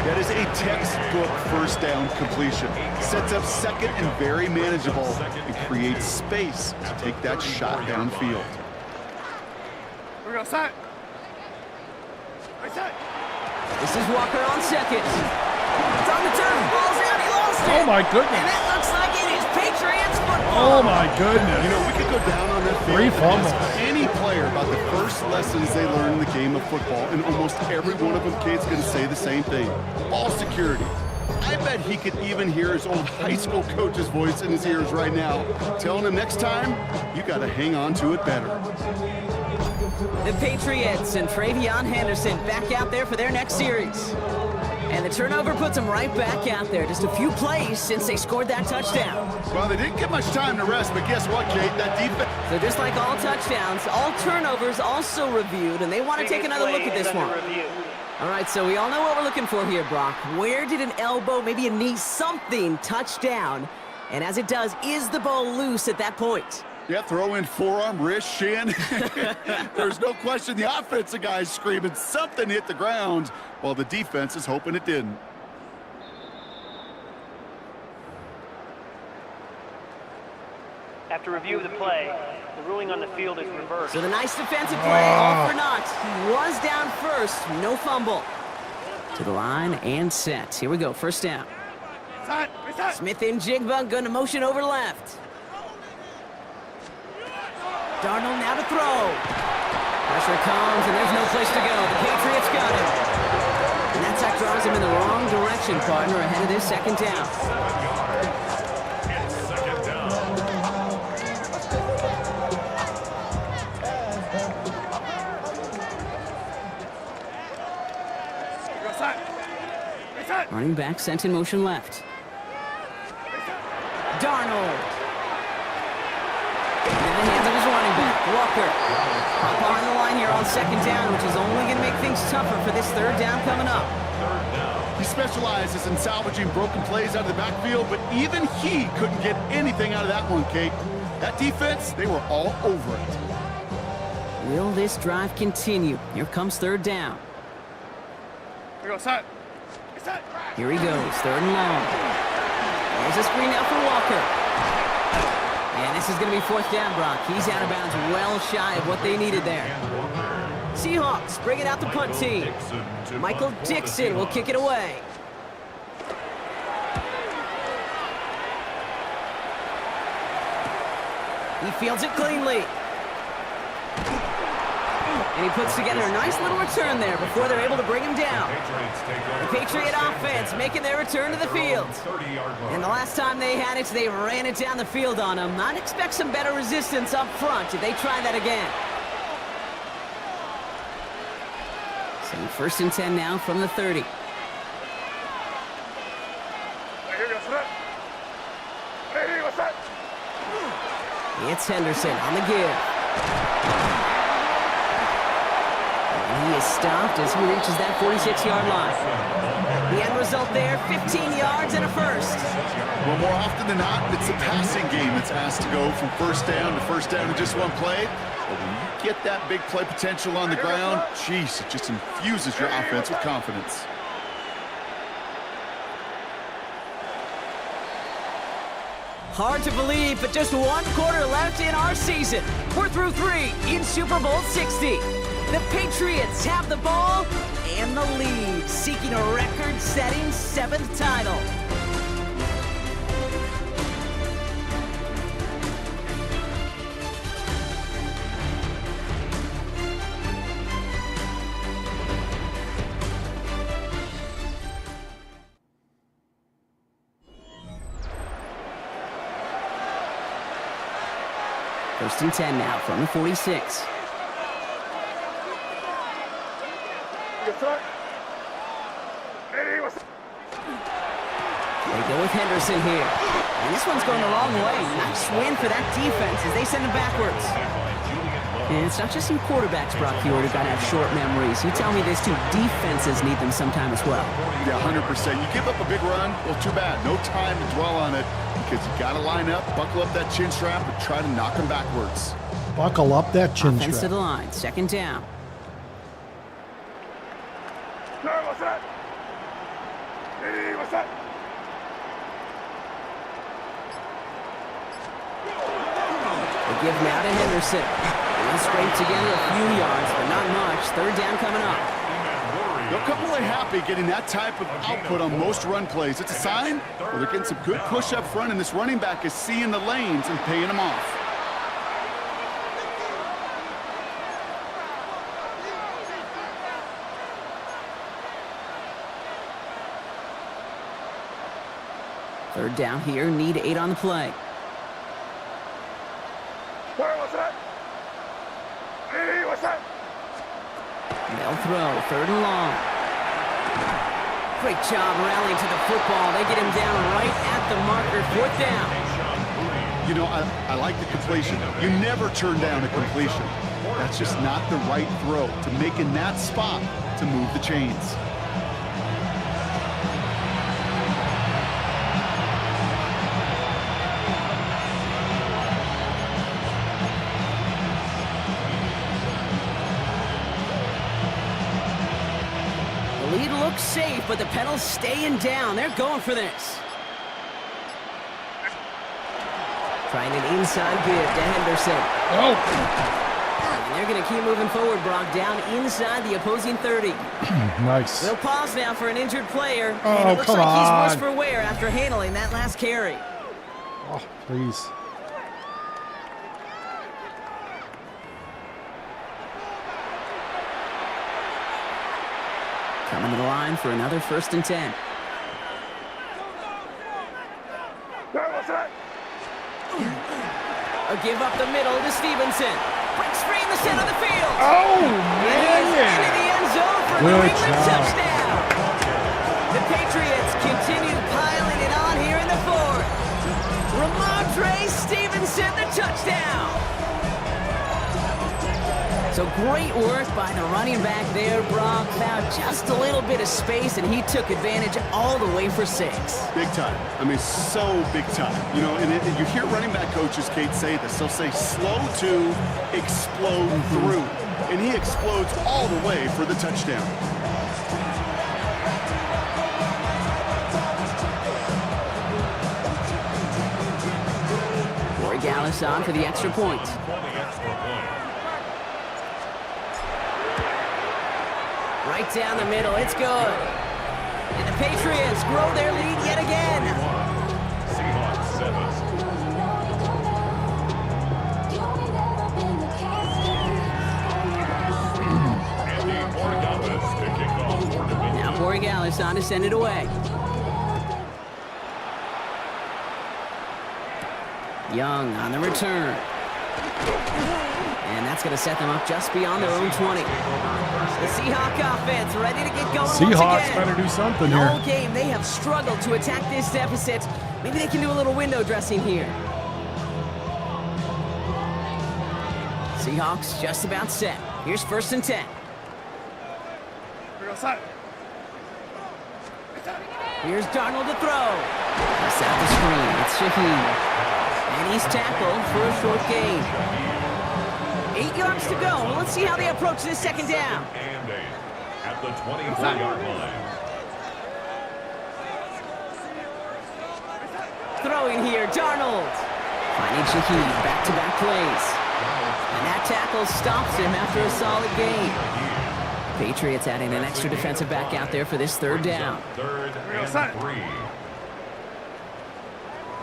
That is a textbook 1st down completion. Sets up 2nd and very manageable and creates space to take that shot downfield. This is Walker on 2nd. It's on the turn. Ball's out. He lost it. Oh my And goodness. that looks like it is Patriots Oh football. my goodness. You know, we could go down on that field 3 and fumbles. ask any player about the first lessons they learn in the game of football, and almost every one of them kids going to say the same thing. Ball security. I bet he could even hear his old high school coach's voice in his ears right now, telling him next time, you got to hang on to it better. The Patriots and Travion Henderson back out there for their next series. And the turnover puts them right back out there. Just a few plays since they scored that touchdown. Well, they didn't get much time to rest, but guess what, Kate? That defense... So just like all touchdowns, all turnovers also reviewed, and they want to take another look at this one. All right, so we all know what we're looking for here, Brock. Where did an elbow, maybe a knee, something touch down? And as it does, is the ball loose at that point? Yeah, throw in forearm, wrist, shin. There's no question the offensive guy's screaming something hit the ground while the defense is hoping it didn't. After review of the play, the ruling on the field is reversed. So the nice defensive play, all for naught. He was down first, no fumble. To the line and set. Here we go, first down. Smith in Jigba, going to motion over left. Darnold now to throw. Pressure comes, and there's no place to go. The Patriots got him. And that sack draws him in the wrong direction, partner, ahead of this second down. Running back sent in motion left. Darnold. In the hands of his running back, Walker. Up on the line here on second down, which is only going to make things tougher for this third down coming up. He specializes in salvaging broken plays out of the backfield, but even he couldn't get anything out of that one, Kate. That defense, they were all over it. Will this drive continue? Here comes third down. Here he goes, third and long. There's a screen now for Walker. And this is going to be fourth down, Brock. He's out of bounds well shy of what they needed there. Seahawks bring it out the punt team. Michael Dixon will kick it away. He fields it cleanly. And he puts together a nice little return there before they're able to bring him down. The Patriot offense making their return to the field. And the last time they had it, they ran it down the field on him. I'd expect some better resistance up front if they try that again. So first and 10 now from the 30. It's Henderson on the give. He is stopped as he reaches that 46-yard line. The end result there, 15 yards and a first. Well, more often than not, it's the passing game that's asked to go from first down in just one play. But when you get that big play potential on the ground, geez, it just infuses your offense with confidence. Hard to believe, but just one quarter left in our season. We're through 3 in Super Bowl 60. The Patriots have the ball and the lead, seeking a record-setting 7th title. First and 10 now from the 46. They go with Henderson here. And this one's going the wrong way. Nice win for that defense as they send him backwards. And it's not just you quarterbacks, Brock Huard, who got to have short memories. You tell me this too, defenses need them sometime as well. Yeah, 100%. You give up a big run, well, too bad. No time to dwell on it because you got to line up, buckle up that chin strap, and try to knock him backwards. Buckle up that chin strap. Offense to the line, second down. They give now to Henderson. They'll scrape together a few yards, but not much. Third down coming up. They'll come away happy getting that type of output on most run plays. It's a sign where they're getting some good push up front, and this running back is seeing the lanes and paying them off. Third down here, need 8 on the play. They'll throw, third and long. Great job rallying to the football. They get him down right at the marker, fourth down. You know, I like the completion. You never turn down a completion. That's just not the right throw to make in that spot to move the chains. Lead looks safe, but the pedal's staying down. They're going for this. Trying an inside give to Henderson. And they're going to keep moving forward, Brock, down inside the opposing 30. Nice. They'll pause now for an injured player. Oh, and it looks come like he's on. worse for wear after handling that last carry. Oh, please. Coming to the line for another 1st and 10. A give up the middle to Stevenson. Breaks free in the center of the field. Oh, And he's into the end zone for a New Good England job. touchdown. The Patriots continue piling it on here in the 4th. Ramondre Stevenson, the touchdown. So great work by the running back there, Brock. Found just a little bit of space, and he took advantage all the way for 6. Big time. I mean, so big time. You know, and you hear running back coaches, Kate, say this. They'll say slow to explode through. And he explodes all the way for the touchdown. Corey Gallus on for the extra point. Right down the middle, it's good. And the Patriots grow their lead yet again. Seahawks 7. Andy Borgalis to kick off for New England. Now Corey Gallus on to send it away. Young on the return. And that's going to set them up just beyond their own 20. The Seahawk offense ready to get going once Seahawks again. better do something The here. whole game, they have struggled to attack this deficit. Maybe they can do a little window dressing here. Seahawks just about set. Here's 1st and 10. Here's Darnold to throw. That's out the screen. It's Shaheed. And he's tackled for a short gain. 8 yards to go. Let's see how they approach this 2nd down. And 8 at the 24-yard line. Throwing here, Darnold. Finding Shaheed, back-to-back plays. And that tackle stops him after a solid gain. Patriots adding an extra defensive back out there for this 3rd down. 3rd and 3.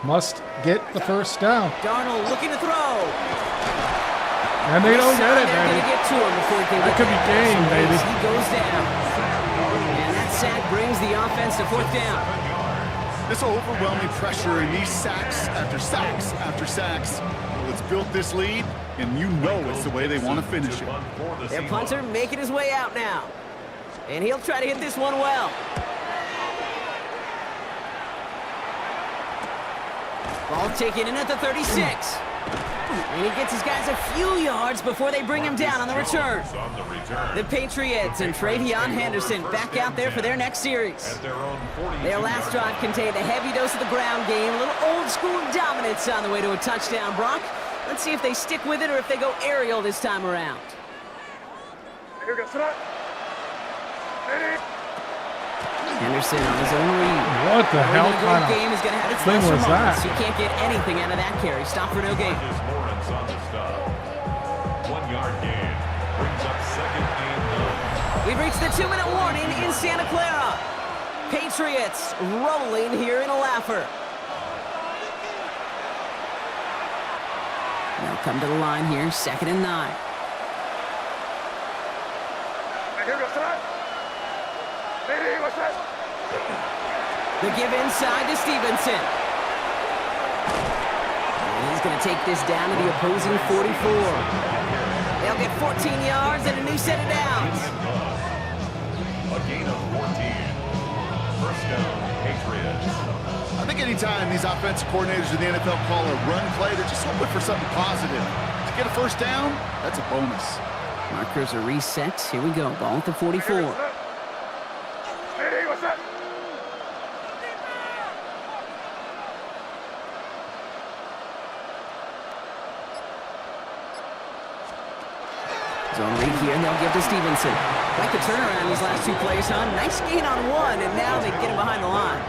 Must get the 1st down. Darnold looking to throw. And they don't get it, They're going baby. to get to him before he can That get could be there. game, baby. He goes down. And that sack brings the offense to 4th down. This overwhelming pressure and these sacks after sacks after sacks. Well, it's built this lead, and you know it's the way they want to finish it. Their punter making his way out now. And he'll try to hit this one well. Ball taken in at the 36. And he gets his guys a few yards before they bring him down on the return. The Patriots and Travion Henderson back out there for their next series. Their last drive contained a heavy dose of the ground game, a little old school dominance on the way to a touchdown. Brock, let's see if they stick with it or if they go aerial this time around. Henderson on his own lead. What the hell The kind game is going to have its thing lesser was moments. that? You can't get anything out of that carry. Stop for no gain. Lawrence on the stop. 1-yard gain. Brings up 2nd and 9. We've reached the 2-minute warning in Santa Clara. Patriots rolling here in a laugher. They'll come to the line here, 2nd and 9. The give inside to Stevenson. And he's going to take this down to the opposing 44. They'll get 14 yards and a new set of downs. A gain of 14. 1st down, Patriots. I think anytime these offensive coordinators in the NFL call a run play, they're just hoping for something positive. To get a 1st down, that's a bonus. Markers are reset. Here we go. Ball at the 44. Zone read here, and they'll give to Stevenson. Like the turnaround these last 2 plays, huh? Nice gain on one, and now they get him behind the line.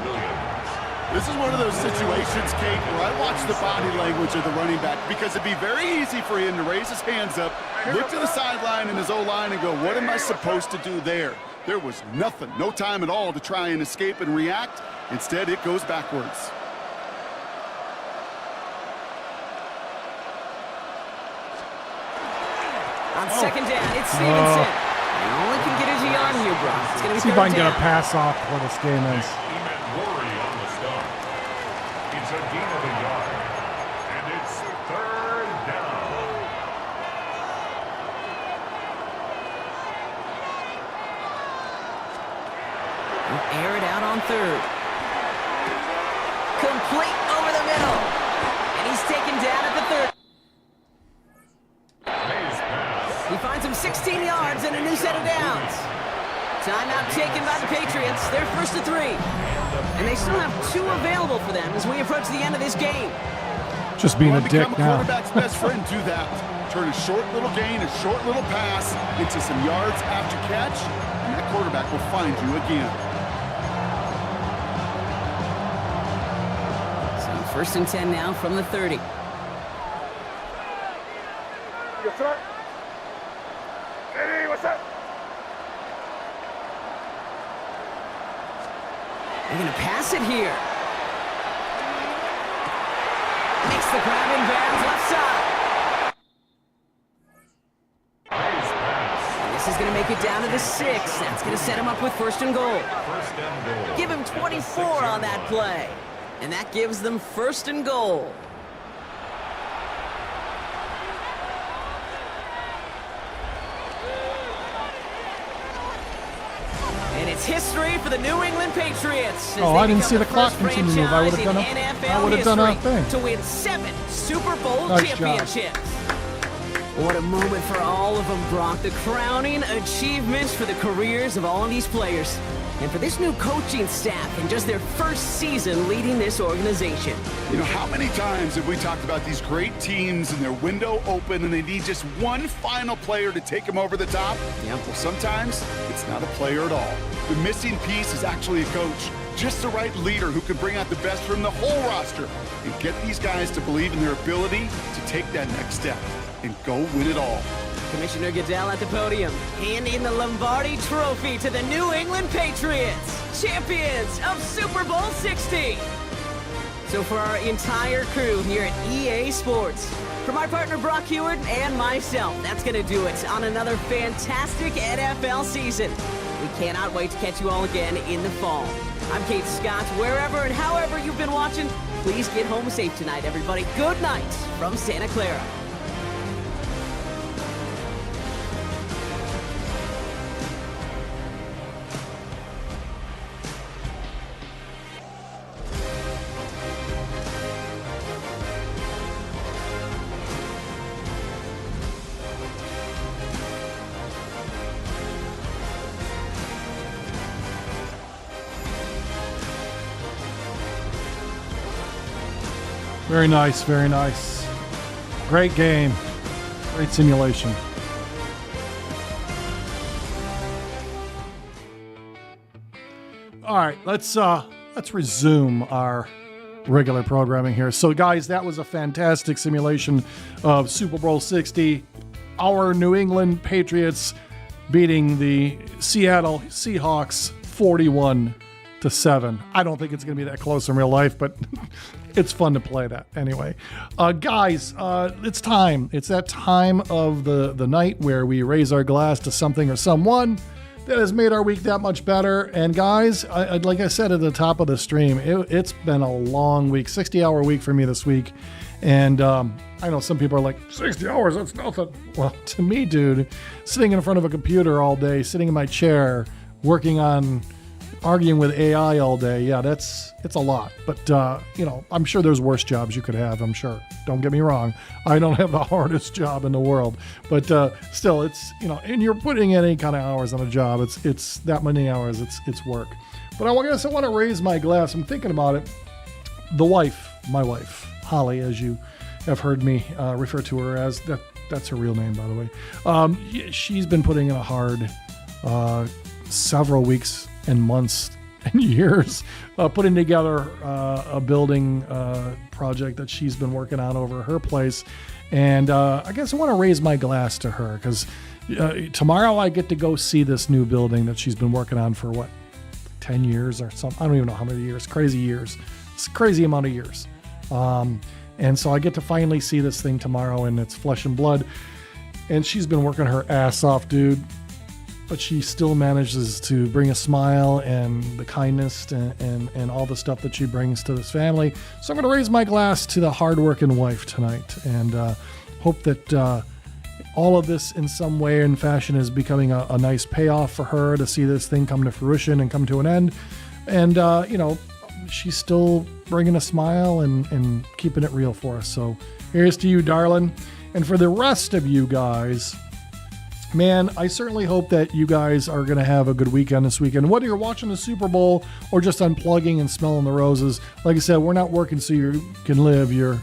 This is one of those situations, Kate, where I watch the body language of the running back because it'd be very easy for him to raise his hands up, look to the sideline in his O-line and go, what am I supposed to do there? There was nothing, no time at all to try and escape and react. Instead, it goes backwards. On second down, it's Stevenson. And all he can get is a yard here, bro. It's going to be See if I can get a down. pass off before this game ends. Worry on the start. It's a gain of a yard, and it's third down. Air it out on third. Complete over the middle. And he's taken down at the 30. He finds him 16 yards and a new set of downs. Timeout taken by the Patriots. They're first to 3. And they still have 2 available for them as we approach the end of this game. Just being a dick Become a now. quarterback's best friend, do that. Turn a short little gain, a short little pass into some yards after catch, and that quarterback will find you again. So first and 10 now from the 30. Yes, sir. Hey, what's up? They're going to pass it here. Makes the grab in bounds left side. And this is going to make it down to the 6. That's going to set him up with first and goal. Give him 24 on that play. And that gives them first and goal. And it's history for the New England Patriots. Oh, I didn't see the clock continue to move. I would have done a thing. To win 7 Super Bowl Nice championships. What a moment for all of them, Brock. The crowning achievements for the careers of all of these players. And for this new coaching staff in just their first season leading this organization. You know, how many times have we talked about these great teams and their window open and they need just one final player to take them over the top? Yep. Well, sometimes it's not a player at all. The missing piece is actually a coach. Just the right leader who can bring out the best from the whole roster and get these guys to believe in their ability to take that next step and go win it all. Commissioner Goodell at the podium, handing the Lombardi Trophy to the New England Patriots, champions of Super Bowl 60. So for our entire crew here at EA Sports, for my partner Brock Heward and myself, that's going to do it on another fantastic NFL season. We cannot wait to catch you all again in the fall. I'm Kate Scott. Wherever and however you've been watching, please get home safe tonight, everybody. Good night from Santa Clara. Very nice, very nice. Great game. Great simulation. All right, let's resume our regular programming here. So guys, that was a fantastic simulation of Super Bowl 60. Our New England Patriots beating the Seattle Seahawks 41-7. I don't think it's going to be that close in real life, but it's fun to play that anyway. Guys, it's time. It's that time of the night where we raise our glass to something or someone that has made our week that much better. And guys, like I said at the top of the stream, it's been a long week, 60-hour week for me this week. And I know some people are like, 60 hours, that's nothing. Well, to me, dude, sitting in front of a computer all day, sitting in my chair, working on arguing with AI all day, yeah, it's a lot. But, I'm sure there's worse jobs you could have, I'm sure. Don't get me wrong. I don't have the hardest job in the world. But still, it's, and you're putting in any kind of hours on a job. It's that many hours. It's work. But I guess I want to raise my glass. I'm thinking about it. My wife, Holly, as you have heard me refer to her as, that That's her real name, by the way. She's been putting in a hard several weeks and months and years putting together a building project that she's been working on over her place. And I guess I want to raise my glass to her because tomorrow I get to go see this new building that she's been working on for 10 years or something. I don't even know how many years. Crazy years. It's a crazy amount of years. And so I get to finally see this thing tomorrow, and it's flesh and blood. And she's been working her ass off, dude. But she still manages to bring a smile and the kindness and all the stuff that she brings to this family. So I'm going to raise my glass to the hardworking wife tonight, and hope that all of this in some way and fashion is becoming a nice payoff for her to see this thing come to fruition and come to an end. And, she's still bringing a smile and keeping it real for us. So here's to you, darling. And for the rest of you guys, man, I certainly hope that you guys are going to have a good weekend this weekend. Whether you're watching the Super Bowl or just unplugging and smelling the roses, like I said, we're not working so you can live. You're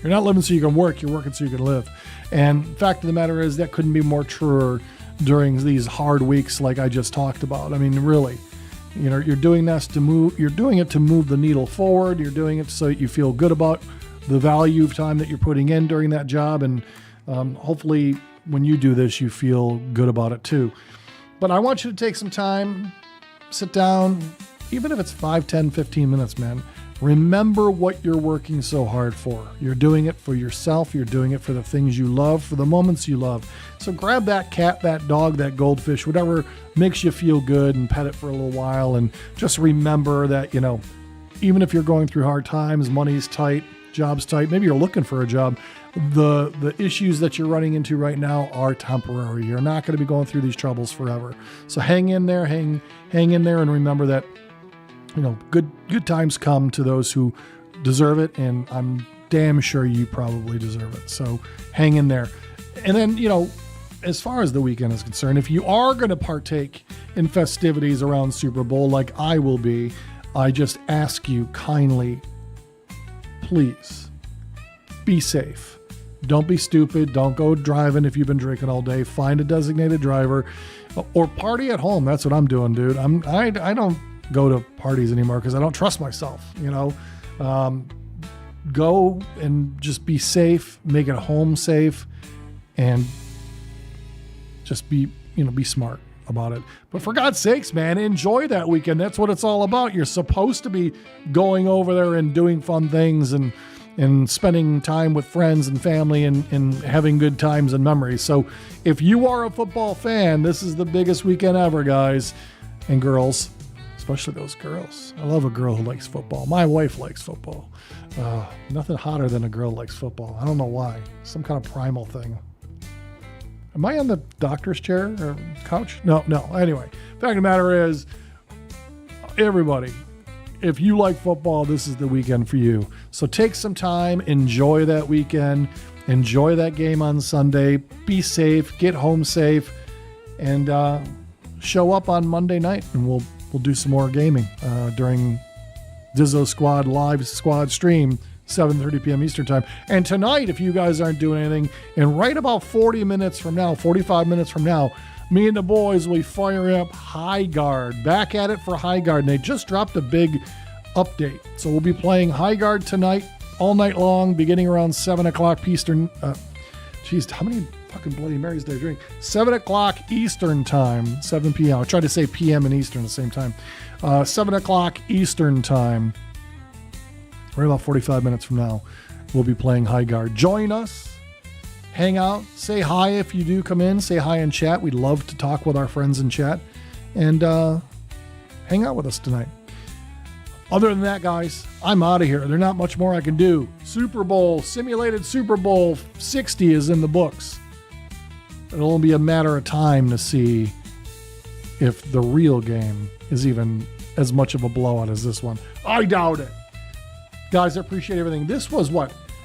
not living so you can work. You're working so you can live. And the fact of the matter is that couldn't be more truer during these hard weeks like I just talked about. I mean, really. You're doing this to move. You're doing it to move the needle forward. You're doing it so that you feel good about the value of time that you're putting in during that job. And hopefully when you do this, you feel good about it too. But I want you to take some time, sit down, even if it's 5, 10, 15 minutes, man. Remember what you're working so hard for. You're doing it for yourself. You're doing it for the things you love, for the moments you love. So grab that cat, that dog, that goldfish, whatever makes you feel good, and pet it for a little while. And just remember that, even if you're going through hard times, money's tight, job's tight, maybe you're looking for a job, the issues that you're running into right now are temporary. You're not going to be going through these troubles forever. So hang in there, hang in there, and remember that good times come to those who deserve it, and I'm damn sure you probably deserve it. So hang in there. And then, as far as the weekend is concerned, if you are going to partake in festivities around Super Bowl like I will be, I just ask you kindly, please be safe. Don't be stupid. Don't go driving if you've been drinking all day. Find a designated driver or party at home. That's what I'm doing, dude. I don't go to parties anymore because I don't trust myself. Go and just be safe, make it home safe, and just be smart about it. But for God's sakes, man, enjoy that weekend. That's what it's all about. You're supposed to be going over there and doing fun things and spending time with friends and family and having good times and memories. So if you are a football fan, this is the biggest weekend ever, guys and girls. Especially those girls. I love a girl who likes football. My wife likes football. Nothing hotter than a girl who likes football. I don't know why. Some kind of primal thing. Am I on the doctor's chair or couch? No. Anyway, fact of the matter is, everybody, if you like football, this is the weekend for you. So take some time, enjoy that weekend, enjoy that game on Sunday, be safe, get home safe, and show up on Monday night, and we'll do some more gaming during Dizzo Squad live squad stream, 7:30 p.m. Eastern time. And tonight, if you guys aren't doing anything, and right about 45 minutes from now, me and the boys will be firing up High Guard. Back at it for High Guard. And they just dropped a big update. So we'll be playing High Guard tonight, all night long, beginning around 7 o'clock Eastern. How many fucking Bloody Marys did I drink? 7 o'clock Eastern time, 7 p.m. I tried to say p.m. and Eastern at the same time. 7 o'clock Eastern time. Right about 45 minutes from now, we'll be playing High Guard. Join us. Hang out. Say hi if you do come in. Say hi in chat. We'd love to talk with our friends in chat. And hang out with us tonight. Other than that, guys, I'm out of here. There's not much more I can do. Simulated Super Bowl 60 is in the books. It'll only be a matter of time to see if the real game is even as much of a blowout as this one. I doubt it. Guys, I appreciate everything. This was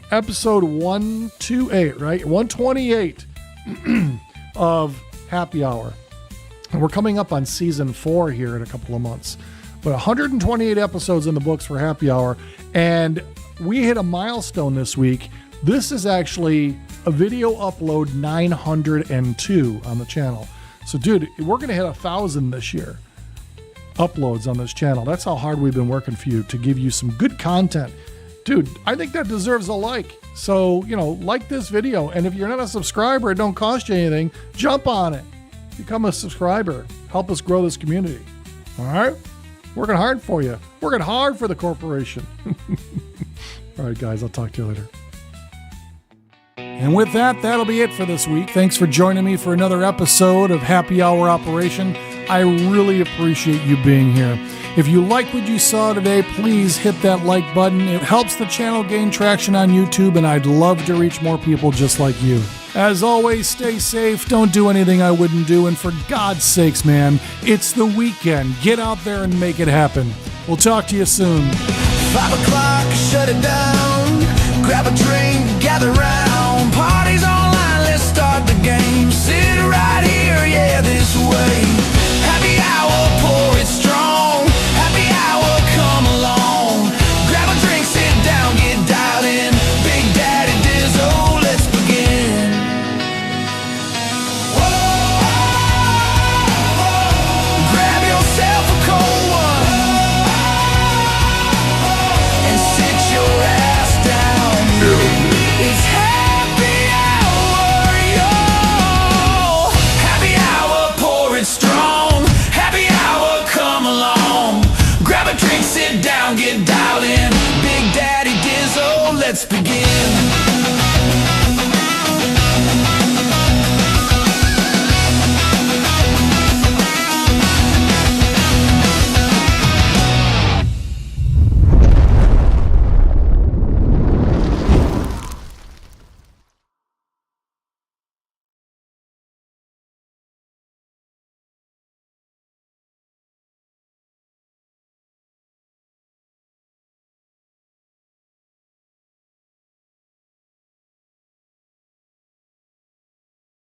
episode 128, right? 128 of Happy Hour. And we're coming up on season 4 here in a couple of months. But 128 episodes in the books for Happy Hour. And we hit a milestone this week. This is actually a video upload 902 on the channel. So, dude, we're going to hit 1,000 this year. Uploads on this channel. That's how hard we've been working for you to give you some good content. Dude, I think that deserves a like. So, like this video. And if you're not a subscriber, it don't cost you anything. Jump on it. Become a subscriber. Help us grow this community. All right? Working hard for you. Working hard for the corporation. All right, guys, I'll talk to you later. And with that, that'll be it for this week. Thanks for joining me for another episode of Happy Hour Operation. I really appreciate you being here. If you like what you saw today, please hit that like button. It helps the channel gain traction on YouTube, and I'd love to reach more people just like you. As always, stay safe. Don't do anything I wouldn't do. And for God's sakes, man, it's the weekend. Get out there and make it happen. We'll talk to you soon. 5 o'clock, shut it down. Grab a drink, gather round. Party's online, let's start the game. Sit right here, yeah, this way.